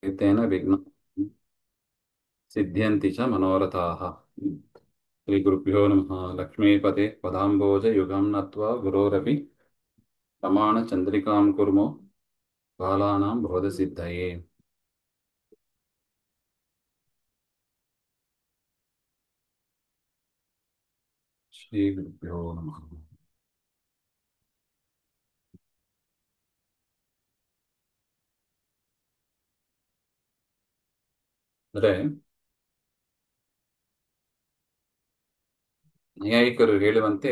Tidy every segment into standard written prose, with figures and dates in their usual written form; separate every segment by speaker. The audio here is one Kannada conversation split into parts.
Speaker 1: एतेन विघ्नाः सिद्ध्यन्ति च मनोरथाः। श्रीगुरुभ्यो नमः। लक्ष्मीपते पदाम्बोजयुगं नत्वा गुरोरपि प्रमाणचन्द्रिकां कुर्मो बालानां बोधसिद्धये। श्रीगुरुभ्यो नमः। ಅಂದರೆ ನ್ಯಾಯಿಕರು ಹೇಳುವಂತೆ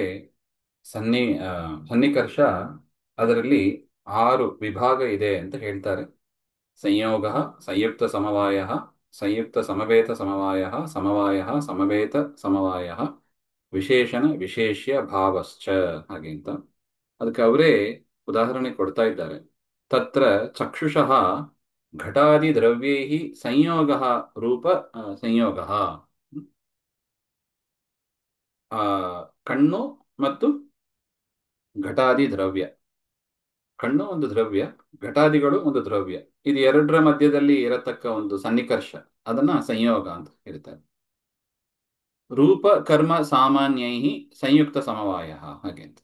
Speaker 1: ಸನ್ನಿ ಆ, ಸನ್ನಿಕರ್ಷ ಅದರಲ್ಲಿ 6 ವಿಭಾಗ ಇದೆ ಅಂತ ಹೇಳ್ತಾರೆ. ಸಂಯೋಗ, ಸಂಯುಕ್ತ ಸಮವಾಯ, ಸಂಯುಕ್ತ ಸಮವೇತ ಸಮವಾಯ, ಸಮವಾಯ ಸಮವೇತ ಸಮವಾಯ, ವಿಶೇಷಣ ವಿಶೇಷ್ಯ ಭಾವಶ್ಚ, ಹಾಗೆ ಅಂತ ಅದಕ್ಕೆ ಅವರೇ ಉದಾಹರಣೆ ಕೊಡ್ತಾ ಇದ್ದಾರೆ. ತತ್ರ ಚಕ್ಷುಷಃ ಘಟಾದಿ ದ್ರವ್ಯೈಃ ಸಂಯೋಗಃ ರೂಪ ಸಂಯೋಗಃ. ಆ, ಕಣ್ಣು ಮತ್ತು ಘಟಾದಿ ದ್ರವ್ಯ, ಕಣ್ಣು ಒಂದು ದ್ರವ್ಯ, ಘಟಾದಿಗಳು ಒಂದು ದ್ರವ್ಯ, ಇದು ಎರಡರ ಮಧ್ಯದಲ್ಲಿ ಇರತಕ್ಕ ಒಂದು ಸನ್ನಿಕರ್ಷ, ಅದನ್ನ ಸಂಯೋಗ ಅಂತ ಹೇಳ್ತಾರೆ. ರೂಪ ಕರ್ಮ ಸಾಮಾನ್ಯೈ ಸಂಯುಕ್ತ ಸಮವಾಯ, ಹಾಗೆ ಅಂತ.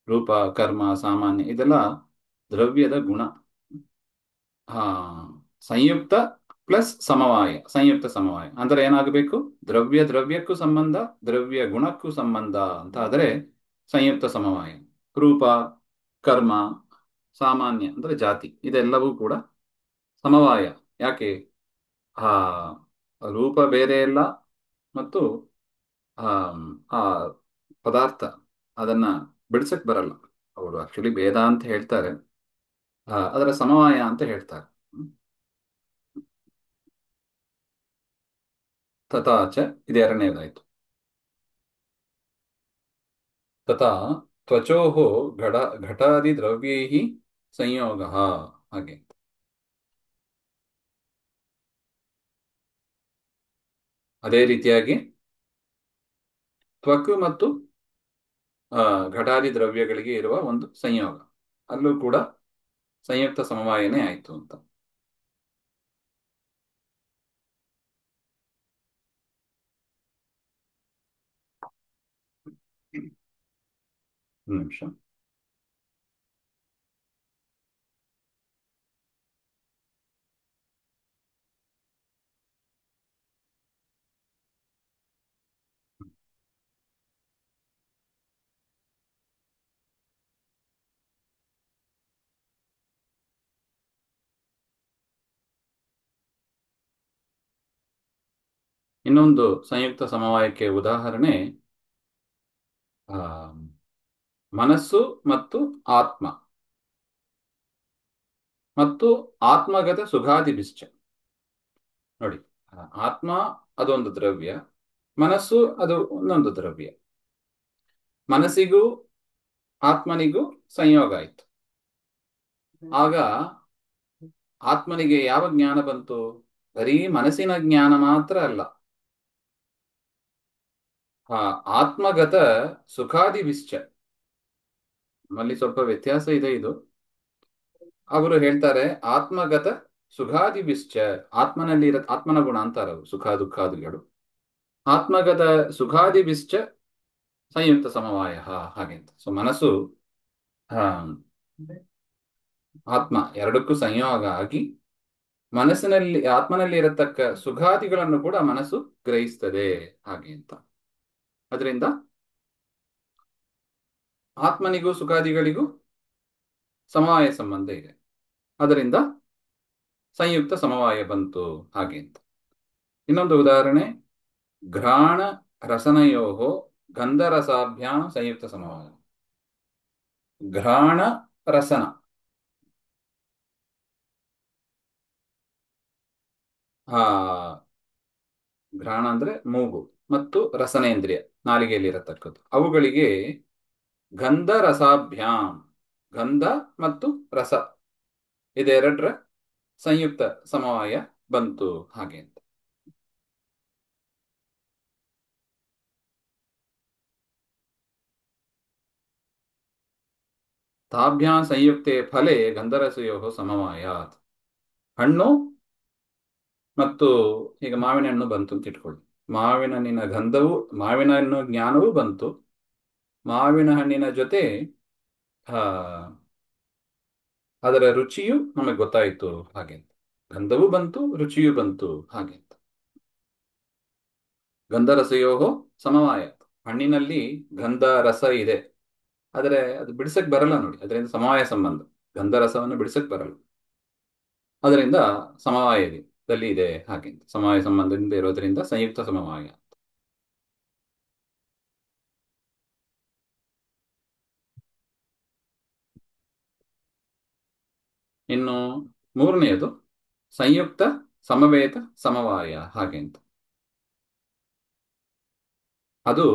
Speaker 1: ರೂಪ ಕರ್ಮ ಸಾಮಾನ್ಯ ಇದೆಲ್ಲ ದ್ರವ್ಯದ ಗುಣ. ಹಾ, ಸಂಯುಕ್ತ ಪ್ಲಸ್ ಸಮವಾಯ, ಸಂಯುಕ್ತ ಸಮವಾಯ ಅಂದ್ರೆ ಏನಾಗಬೇಕು? ದ್ರವ್ಯ ದ್ರವ್ಯಕ್ಕೂ ಸಂಬಂಧ, ದ್ರವ್ಯ ಗುಣಕ್ಕೂ ಸಂಬಂಧ ಅಂತ ಆದರೆ ಸಂಯುಕ್ತ ಸಮವಾಯ. ರೂಪ ಕರ್ಮ ಸಾಮಾನ್ಯ ಅಂದ್ರೆ ಜಾತಿ, ಇದೆಲ್ಲವೂ ಕೂಡ ಸಮವಾಯ. ಯಾಕೆ? ಆ ರೂಪ ಬೇರೆ ಇಲ್ಲ, ಮತ್ತು ಆ ಆ ಪದಾರ್ಥ ಅದನ್ನ ಬಿಡಿಸಕ್ ಬರಲ್ಲ. ಅವರು ಆಕ್ಚುಲಿ ಭೇದ ಅಂತ ಹೇಳ್ತಾರೆ, ಅದರ ಸಮವಾಯ ಅಂತ ಹೇಳ್ತಾರೆ. ತಥಾಚ, ಇದು ಎರಡನೇದಾಯ್ತು. ತಥಾ ತ್ವಚೋಃ ಘಟ ಘಟಾದಿ ದ್ರವ್ಯೈಃ ಸಂಯೋಗಃ, ಹಾಗೆ. ಅದೇ ರೀತಿಯಾಗಿ ತ್ವಕ್ ಮತ್ತು ಆ, ಘಟಾದಿ ದ್ರವ್ಯಗಳಿಗೆ ಇರುವ ಒಂದು ಸಂಯೋಗ, ಅಲ್ಲೂ ಕೂಡ ಸಂಯುಕ್ತ ಸಮವಾಯನೇ ಆಯ್ತು ಅಂತ. ಒಂದು ನಿಮಿಷ. ಇನ್ನೊಂದು ಸಂಯುಕ್ತ ಸಮವಾಯಕ್ಕೆ ಉದಾಹರಣೆ ಆ, ಮನಸ್ಸು ಮತ್ತು ಆತ್ಮ, ಮತ್ತು ಆತ್ಮಗತ ಸುಖಾದಿಭಿಶ್ಚ. ನೋಡಿ, ಆತ್ಮ ಅದೊಂದು ದ್ರವ್ಯ, ಮನಸ್ಸು ಅದು ಇನ್ನೊಂದು ದ್ರವ್ಯ. ಮನಸ್ಸಿಗೂ ಆತ್ಮನಿಗೂ ಸಂಯೋಗ ಆಯ್ತು. ಆಗ ಆತ್ಮನಿಗೆ ಯಾವ ಜ್ಞಾನ ಬಂತು? ಬರೀ ಮನಸ್ಸಿನ ಜ್ಞಾನ ಮಾತ್ರ ಅಲ್ಲ, ಆ ಆತ್ಮಗತ ಸುಖಾದಿಭಿಶ್ಚ. ನಮ್ಮಲ್ಲಿ ಸ್ವಲ್ಪ ವ್ಯತ್ಯಾಸ ಇದೆ ಇದು. ಅವರು ಹೇಳ್ತಾರೆ ಆತ್ಮಗತ ಸುಖಾದಿಭಿಶ್ಚ, ಆತ್ಮನ ಗುಣ ಅಂತಾರೆ ಅವರು, ಸುಖ ದುಃಖಾದಿಗಳು. ಆತ್ಮಗತ ಸುಖಾದಿಭಿಶ್ಚ ಸಂಯುಕ್ತ ಸಮವಾಯ, ಹಾಗೆ ಅಂತ. ಸೊ ಮನಸ್ಸು ಆ, ಆತ್ಮ ಎರಡಕ್ಕೂ ಸಂಯೋಗ ಆಗಿ ಮನಸ್ಸಿನಲ್ಲಿ ಆತ್ಮನಲ್ಲಿ ಇರತಕ್ಕ ಸುಖಾದಿಗಳನ್ನು ಕೂಡ ಮನಸ್ಸು ಗ್ರಹಿಸ್ತದೆ, ಹಾಗೆ ಅಂತ. ಅದರಿಂದ ಆತ್ಮನಿಗೂ ಸುಖಾದಿಗಳಿಗೂ ಸಮವಾಯ ಸಂಬಂಧ ಇದೆ, ಅದರಿಂದ ಸಂಯುಕ್ತ ಸಮವಾಯ ಬಂತು, ಹಾಗೆ ಅಂತ. ಇನ್ನೊಂದು ಉದಾಹರಣೆ, ಘ್ರಾಣ ರಸನಯೋ ಗಂಧರಸಾಭ್ಯಾಂ ಸಂಯುಕ್ತ ಸಮವಾಯ. ಘ್ರಾಣ ರಸನ, ಆ ಘ್ರಾಣ ಅಂದ್ರೆ ಮೂಗು, ಮತ್ತು ರಸನೇಂದ್ರಿಯ ನಾಲಿಗೆಯಲ್ಲಿ ಇರತಕ್ಕದ್ದು, ಅವುಗಳಿಗೆ ಗಂಧ ರಸಾಭ್ಯಾಂ, ಗಂಧ ಮತ್ತು ರಸ ಇದೆರಡರ ಸಂಯುಕ್ತ ಸಮವಾಯ ಬಂತು, ಹಾಗೆ ಅಂತ. ತಾಭ್ಯಾಂ ಸಂಯುಕ್ತೆ ಫಲೆ ಗಂಧರಸಯೋ ಸಮವಾಯಾತ್. ಹಣ್ಣು ಮತ್ತು ಈಗ ಮಾವಿನ ಹಣ್ಣು ಬಂತು ಅಂತ ಇಟ್ಕೊಳ್ಳಿ. ಮಾವಿನ ಹಣ್ಣಿನ ಗಂಧವು, ಮಾವಿನ ಹಣ್ಣು ಜ್ಞಾನವೂ ಬಂತು, ಮಾವಿನ ಹಣ್ಣಿನ ಜೊತೆ ಆ ಅದರ ರುಚಿಯು ನಮಗೆ ಗೊತ್ತಾಯಿತು ಹಾಗೆ ಅಂತ. ಗಂಧವೂ ಬಂತು, ರುಚಿಯೂ ಬಂತು ಹಾಗೆ ಅಂತ. ಗಂಧರಸಯೋಹೋ ಸಮವಾಯ. ಹಣ್ಣಿನಲ್ಲಿ ಗಂಧ ರಸ ಇದೆ, ಆದರೆ ಅದು ಬಿಡಿಸಕ್ ಬರಲ್ಲ ನೋಡಿ, ಅದರಿಂದ ಸಮವಾಯ ಸಂಬಂಧ. ಗಂಧರಸವನ್ನು ಬಿಡಿಸಕ್ ಬರಲ್ಲ, ಅದರಿಂದ ಸಮವಾಯದಲ್ಲಿ ಇದೆ ಹಾಗೆ ಅಂತ. ಸಮವಾಯ ಸಂಬಂಧದಿಂದ ಇರೋದ್ರಿಂದ ಸಂಯುಕ್ತ ಸಮವಾಯ. ಇನ್ನು ಮೂರನೆಯದು ಸಂಯುಕ್ತ ಸಮವೇತ ಸಮವಾಯ ಹಾಗೆ ಅಂತ. ಅದು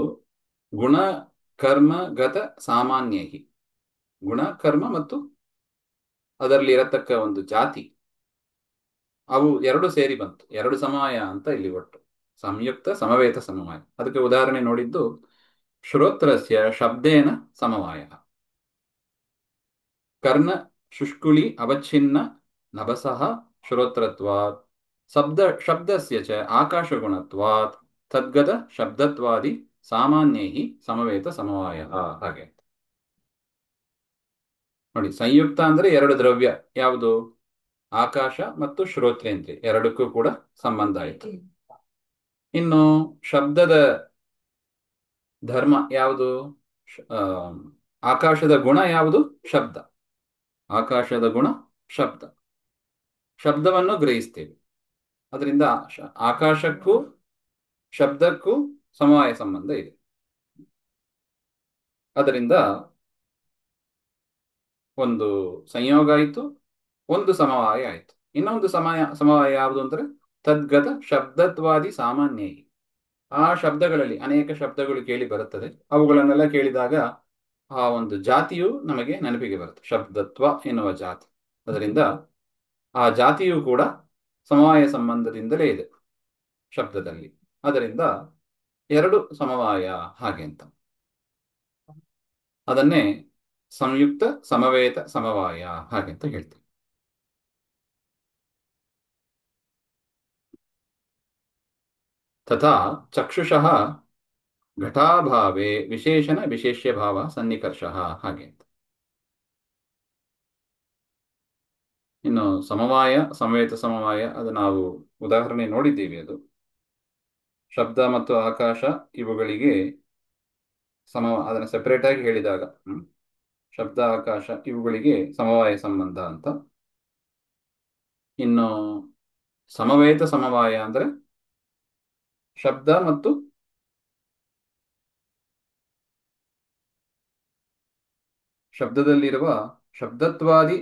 Speaker 1: ಗುಣ ಕರ್ಮ ಗತ ಸಾಮಾನ್ಯಹಿ. ಗುಣ ಕರ್ಮ ಮತ್ತು ಅದರಲ್ಲಿ ಇರತಕ್ಕ ಒಂದು ಜಾತಿ, ಅವು ಎರಡು ಸೇರಿ ಬಂತು, ಎರಡು ಸಮವಾಯ ಅಂತ ಇಲ್ಲಿ ಒಟ್ಟು. ಸಂಯುಕ್ತ ಸಮವೇತ ಸಮವಾಯ. ಅದಕ್ಕೆ ಉದಾಹರಣೆ ನೋಡಿದ್ದು ಶ್ರೋತ್ರಸ್ಯ ಶಬ್ದೇನ ಸಮವಾಯ. ಕರ್ಣ ಶುಷ್ಕುಳಿ ಅವಚ್ಛಿನ್ನ ನಭಸಃ ಶ್ರೋತ್ರತ್ವಾತ್ ಶಬ್ದಸ್ಯ ಚ ಆಕಾಶಗುಣತ್ವಾತ್ ತದ್ಗತ ಶಬ್ದತ್ವಾದಿ ಸಾಮಾನ್ಯೈ ಸಮವೇತ ಸಮವಾಯ ಹಾಗೆ. ನೋಡಿ, ಸಂಯುಕ್ತ ಅಂದ್ರೆ ಎರಡು ದ್ರವ್ಯ, ಯಾವುದು? ಆಕಾಶ ಮತ್ತು ಶ್ರೋತ್ರೇಂದ್ರಿಯ, ಎರಡಕ್ಕೂ ಕೂಡ ಸಂಬಂಧ ಆಯಿತು. ಇನ್ನು ಶಬ್ದದ ಧರ್ಮ ಯಾವುದು? ಆ, ಆಕಾಶದ ಗುಣ ಯಾವುದು? ಶಬ್ದ. ಆಕಾಶದ ಗುಣ ಶಬ್ದ. ಶಬ್ದವನ್ನು ಗ್ರಹಿಸ್ತೇವೆ, ಅದರಿಂದ ಆಕಾಶಕ್ಕೂ ಶಬ್ದಕ್ಕೂ ಸಮವಾಯ ಸಂಬಂಧ ಇದೆ. ಅದರಿಂದ ಒಂದು ಸಂಯೋಗ ಆಯಿತು, ಒಂದು ಸಮವಾಯ ಆಯಿತು. ಇನ್ನೊಂದು ಸಮವಾಯ ಯಾವುದು ಅಂದ್ರೆ ತದ್ಗತ ಶಬ್ದತ್ವಾದಿ ಸಾಮಾನ್ಯ. ಆ ಶಬ್ದಗಳಲ್ಲಿ ಅನೇಕ ಶಬ್ದಗಳು ಕೇಳಿ ಬರುತ್ತದೆ, ಅವುಗಳನ್ನೆಲ್ಲ ಕೇಳಿದಾಗ ಆ ಒಂದು ಜಾತಿಯು ನಮಗೆ ನೆನಪಿಗೆ ಬರುತ್ತೆ, ಶಬ್ದತ್ವ ಎನ್ನುವ ಜಾತಿ. ಅದರಿಂದ ಆ ಜಾತಿಯು ಕೂಡ ಸಮವಾಯ ಸಂಬಂಧದಿಂದಲೇ ಇದೆ ಶಬ್ದದಲ್ಲಿ. ಅದರಿಂದ ಎರಡು ಸಮವಾಯ ಹಾಗೆ ಅಂತ. ಅದನ್ನೇ ಸಂಯುಕ್ತ ಸಮವೇತ ಸಮವಾಯ ಹಾಗೆ ಅಂತ ಹೇಳ್ತೀವಿ. ತಥಾ ಚಕ್ಷುಷಃ ಘಟಾಭಾವೇ ವಿಶೇಷಣ ವಿಶೇಷ್ಯ ಭಾವ ಸನ್ನಿಕರ್ಷ ಹಾಗೆ ಅಂತ. ಇನ್ನು ಸಮವಾಯ ಸಮವೇತ ಸಮವಾಯ, ಅದು ನಾವು ಉದಾಹರಣೆ ನೋಡಿದ್ದೀವಿ. ಅದು ಶಬ್ದ ಮತ್ತು ಆಕಾಶ ಇವುಗಳಿಗೆ ಅದನ್ನು ಸೆಪರೇಟ್ ಆಗಿ ಹೇಳಿದಾಗ ಶಬ್ದ ಆಕಾಶ ಇವುಗಳಿಗೆ ಸಮವಾಯ ಸಂಬಂಧ ಅಂತ. ಇನ್ನು ಸಮವೇತ ಸಮವಾಯ ಅಂದ್ರೆ ಶಬ್ದ ಮತ್ತು ಶಬ್ದದಲ್ಲಿರುವ ಶಬ್ದತ್ವಾದಿ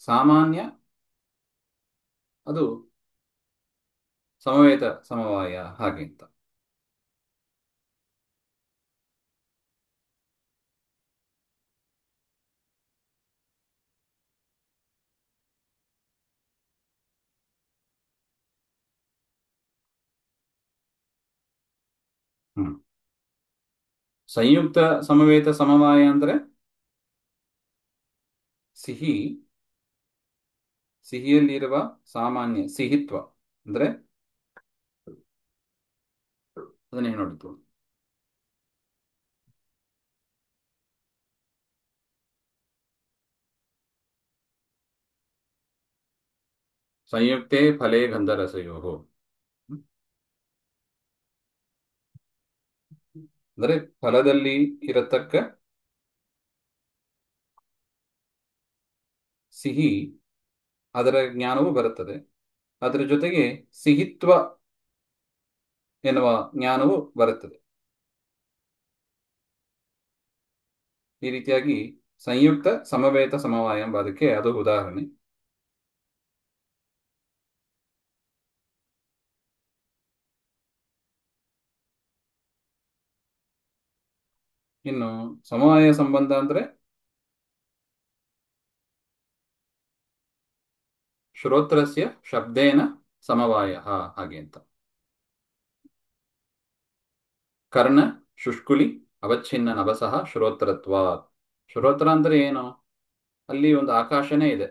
Speaker 1: ಸಾಮಾನ್ಯ, ಅದು ಸಮವೇತ ಸಮವಾಯ ಹಾಗೆ ಅಂತ. ಸಂಯುಕ್ತ ಸಮವೇತ ಸಮವಾಯ ಅಂದ್ರೆ ಸಿಹಿ, ಸಿಹಿಯಲ್ಲಿರುವ ಸಾಮಾನ್ಯ ಸಿಹಿತ್ವ ಅಂದ್ರೆ ಅದನ್ನೇ ನೋಡಿತು. ಸಂಯುಕ್ತೆ ಫಲೇ ಗಂಧರಸಯೋ ಅಂದ್ರೆ ಫಲದಲ್ಲಿ ಇರತಕ್ಕ ಸಿಹಿ, ಅದರ ಜ್ಞಾನವೂ ಬರುತ್ತದೆ, ಅದರ ಜೊತೆಗೆ ಸಿಹಿತ್ವ ಎನ್ನುವ ಜ್ಞಾನವೂ ಬರುತ್ತದೆ. ಈ ರೀತಿಯಾಗಿ ಸಂಯುಕ್ತ ಸಮವೇತ ಸಮವಾಯ ಎಂಬ ಅದಕ್ಕೆ ಅದು ಉದಾಹರಣೆ. ಇನ್ನು ಸಮವಾಯ ಸಂಬಂಧ ಅಂದ್ರೆ ಶ್ರೋತ್ರಸ್ಯ ಶಬ್ದೇನ ಸಮವಾಯ ಹಾಗೆ ಅಂತ. ಕರ್ಣ ಶುಷ್ಕುಲಿ ಅವಚ್ಛಿನ್ನ ನಭಸಃ ಶ್ರೋತ್ರತ್ವಾತ್. ಶ್ರೋತ್ರ ಅಂದ್ರೆ ಏನು? ಅಲ್ಲಿ ಒಂದು ಆಕಾಶನೇ ಇದೆ,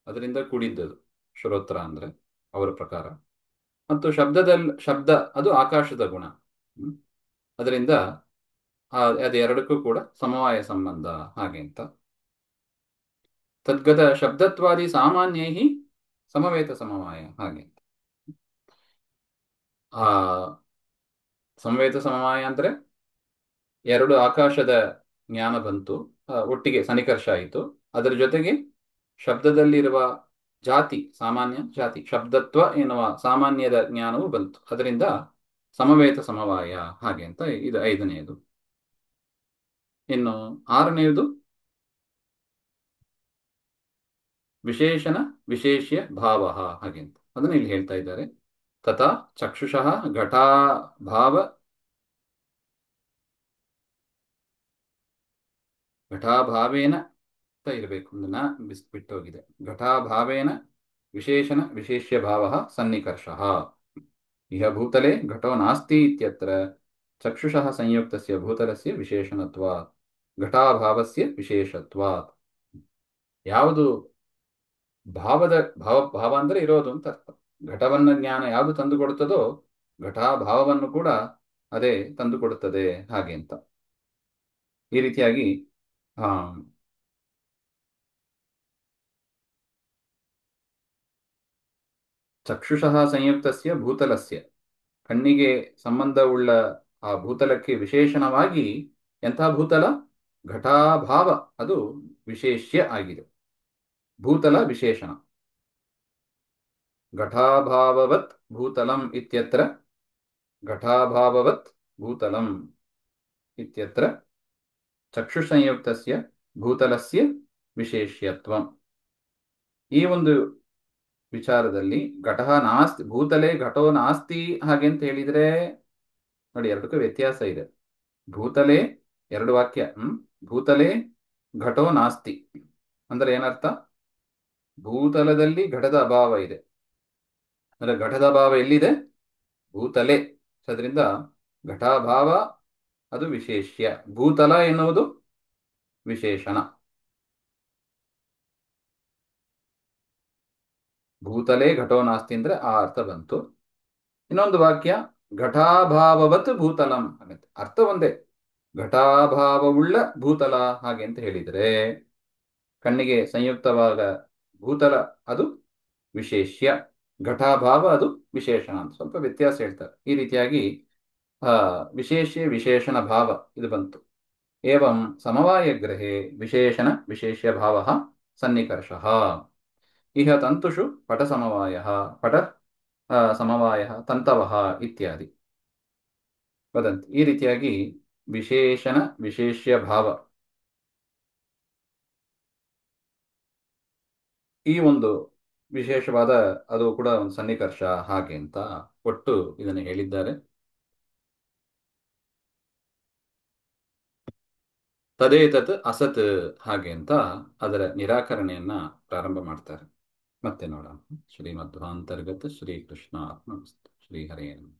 Speaker 1: ಅದರಿಂದ ಕೂಡಿದ್ದದು ಶ್ರೋತ್ರ ಅಂದ್ರೆ ಅವರ ಪ್ರಕಾರ. ಮತ್ತು ಶಬ್ದ ಅದು ಆಕಾಶದ ಗುಣ. ಹ್ಮ್. ಅದರಿಂದ ಅದೆರಡಕ್ಕೂ ಕೂಡ ಸಮವಾಯ ಸಂಬಂಧ ಹಾಗೆ ಅಂತ. ತದ್ಗತ ಶಬ್ದತ್ವಾದಿ ಸಾಮಾನ್ಯೈ ಸಮವೇತ ಸಮವಾಯ ಹಾಗೆ. ಆ ಸಮವೇತ ಸಮವಾಯ ಅಂದ್ರೆ ಎರಡು ಆಕಾಶದ ಜ್ಞಾನ ಬಂತು, ಒಟ್ಟಿಗೆ ಸನ್ನಿಕರ್ಷ ಆಯಿತು. ಅದರ ಜೊತೆಗೆ ಶಬ್ದದಲ್ಲಿರುವ ಜಾತಿ, ಸಾಮಾನ್ಯ ಜಾತಿ, ಶಬ್ದತ್ವ ಎನ್ನುವ ಸಾಮಾನ್ಯದ ಜ್ಞಾನವು ಬಂತು. ಅದರಿಂದ ಸಮವೇತ ಸಮವಾಯ ಹಾಗೆ ಅಂತ. ಇದು ಐದನೆಯದು. ಇನ್ನು ಆರನೆಯದು ವಿಶೇಷಣ ವಿಶೇಷ್ಯ ಭಾವ ಹಾಗೆ ಅಂತ. ಅದನ್ನು ಇಲ್ಲಿ ಹೇಳ್ತಾ ಇದ್ದಾರೆ. ತಥಾ ಚಕ್ಷುಷಃ ಘಟಾಭಾವ ಘಟಾಭಾವೇನ ಅಂತ ಇರಬೇಕು, ಅದನ್ನ ಬಿಟ್ಟೋಗಿದೆ. ಘಟಾಭಾವೇನ ವಿಶೇಷಣ ವಿಶೇಷ್ಯ ಭಾವ ಸನ್ನಿಕರ್ಷಃ. ಇಹ ಭೂತಲೆ ಘಟೋ ನಾಸ್ತಿ ಇತ್ಯತ್ರ ಚಕ್ಷುಷಃ ಸಂಯುಕ್ತಸ್ಯ ಭೂತಲಸ್ಯ ವಿಶೇಷಣತ್ವಾತ್ ಘಟಾಭಾವಸ್ಯ ವಿಶೇಷತ್ವಾತ್. ಯಾವುದು ಭಾವ ಅಂದ್ರೆ ಇರೋದು ಅಂತ ಅರ್ಥ. ಘಟವನ್ನ ಜ್ಞಾನ ಯಾವುದು ತಂದುಕೊಡುತ್ತದೋ ಘಟಾಭಾವವನ್ನು ಕೂಡ ಅದೇ ತಂದುಕೊಡುತ್ತದೆ ಹಾಗೆ ಅಂತ. ಈ ರೀತಿಯಾಗಿ ಆ ಚಕ್ಷುಷಃ ಸಂಯುಕ್ತಸ್ಯ ಭೂತಲಸ್ಯ, ಕಣ್ಣಿಗೆ ಸಂಬಂಧವುಳ್ಳ ಆ ಭೂತಲಕ್ಕೆ ವಿಶೇಷಣವಾಗಿ ಎಂಥ ಭೂತಲ? ಘಟಾಭಾವ, ಅದು ವಿಶೇಷ್ಯ ಆಗಿದೆ. ಭೂತಲ ವಿಶೇಷಣ. ಘಟಾಭಾವವತ್ ಭೂತಲಂ ಇತ್ಯತ್ರ ಘಟಾಭಾವವತ್ ಭೂತಲಂ ಇತ್ಯತ್ರ ಚಕ್ಷುಸಂಯುಕ್ತಸ್ಯ ಭೂತಲಸ್ಯ ವಿಶೇಷ್ಯತ್ವಂ. ಈ ಒಂದು ವಿಚಾರದಲ್ಲಿ ಘಟಃ ನಾಸ್ತಿ, ಭೂತಲೆ ಘಟೋ ನಾಸ್ತಿ ಹಾಗೆ ಅಂತ ಹೇಳಿದ್ರೆ ನೋಡಿ, ಎರಡಕ್ಕೂ ವ್ಯತ್ಯಾಸ ಇದೆ. ಭೂತಲೆ, ಎರಡು ವಾಕ್ಯ. ಭೂತಲೆ ಘಟೋ ನಾಸ್ತಿ ಅಂದ್ರೆ ಏನರ್ಥ? ಭೂತಲದಲ್ಲಿ ಘಟದ ಅಭಾವ ಇದೆ. ಅಂದ್ರೆ ಘಟದ ಅಭಾವ ಎಲ್ಲಿದೆ? ಭೂತಲೆ. ಅದರಿಂದ ಘಟಾಭಾವ ಅದು ವಿಶೇಷ್ಯ, ಭೂತಲ ಎನ್ನುವುದು ವಿಶೇಷಣ. ಭೂತಲೆ ಘಟೋ ನಾಸ್ತಿ ಅಂದ್ರೆ ಆ ಅರ್ಥ ಬಂತು. ಇನ್ನೊಂದು ವಾಕ್ಯ ಘಟಾಭಾವವತ್ ಭೂತಲಂ ಹಾಗಂತೆ, ಅರ್ಥ ಒಂದೇ. ಘಟಾಭಾವವುಳ್ಳ ಭೂತಲ ಹಾಗೆ ಅಂತ ಹೇಳಿದರೆ ಕಣ್ಣಿಗೆ ಸಂಯುಕ್ತವಾದ ಭೂತಲ ಅದು ವಿಶೇಷ್ಯ, ಘಟಾಭಾವ ಅದು ವಿಶೇಷಣ ಅಂತ ಸ್ವಲ್ಪ ವ್ಯತ್ಯಾಸ ಹೇಳ್ತಾರೆ. ಈ ರೀತಿಯಾಗಿ ವಿಶೇಷ್ಯ ವಿಶೇಷಣ ಭಾವ ಇದು ಬಂತು. ಏವಂ ಸಮವಾಯಗ್ರಹೇ ವಿಶೇಷಣ ವಿಶೇಷ್ಯ ಭಾವ ಸನ್ನಿಕರ್ಷಃ. ಇಹ ತಂತುಷು ಪಟ ಸಮವಾಯ ಪಟ ಸಮವಾಯ ತಂತವಃ ಇತ್ಯಾದಿ ವದಂತಿ. ಈ ರೀತಿಯಾಗಿ ವಿಶೇಷಣ ವಿಶೇಷ್ಯ ಭಾವ ಈ ಒಂದು ವಿಶೇಷವಾದ ಅದು ಕೂಡ ಒಂದು ಸನ್ನಿಕರ್ಷ ಹಾಗೆ ಅಂತ ಒಟ್ಟು ಇದನ್ನು ಹೇಳಿದ್ದಾರೆ. ತದೇತತ್ ಅಸತ್ ಹಾಗೆ ಅಂತ ಅದರ ನಿರಾಕರಣೆಯನ್ನ ಪ್ರಾರಂಭ ಮಾಡ್ತಾರೆ. ಮತ್ತೆ ನೋಡೋಣ. ಶ್ರೀಮಧ್ವಾಂತರ್ಗತ ಶ್ರೀಕೃಷ್ಣ ಅರ್ಪಣಮಸ್ತು. ಶ್ರೀಹರೇ ನಮಃ.